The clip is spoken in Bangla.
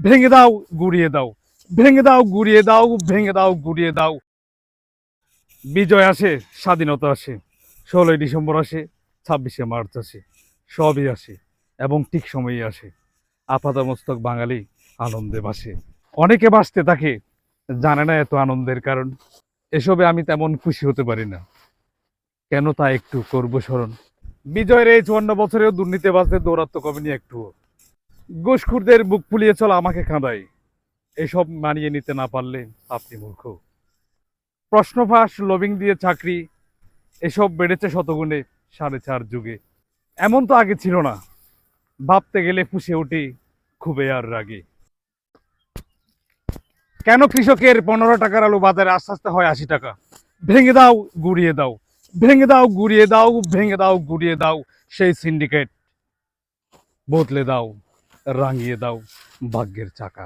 ভেঙে দাও, গুড়িয়ে দাও, ভেঙে দাও, গুড়িয়ে দাও, ভেঙে দাও, গুড়িয়ে দাও। বিজয় আসে, স্বাধীনতা আসে, 16ই ডিসেম্বর আসে, 26শে মার্চ আসে, সবই আসে এবং ঠিক সময়ে আসে। আপাতমস্তক বাঙালি আনন্দে ভাসে। অনেকে বাঁচতে থাকে, জানে না এত আনন্দের কারণ। এসবে আমি তেমন খুশি হতে পারি না, কেন তা একটু করব স্মরণ। বিজয়ের এই 54 বছরেও দুর্নীতিবাজদের দৌরাত্ম্য কমেনি একটুও। ঘুষখোরদের বুক ফুলিয়ে চলা আমাকে কাঁদায়। এসব মানিয়ে নিতে না পারলে আপনি মূর্খ। প্রশ্ন ফাঁস, লবিং দিয়ে চাকরি, এসব বেড়েছে শতগুণে 4.5 যুগে। এমন তো আগে ছিল না, ভাবতে গেলে ফুঁসে উঠি খুবই আর রাগে। কেন কৃষকের 15 টাকার আলু বাজারে আস্তে আস্তে হয় 80 টাকা? ভেঙে দাও, গুড়িয়ে দাও, ভেঙে দাও, গুড়িয়ে দাও, ভেঙে দাও, গুড়িয়ে দাও। সেই সিন্ডিকেট বদলে দাও, রাঙিয়ে দাও ভাগ্যের চাকা।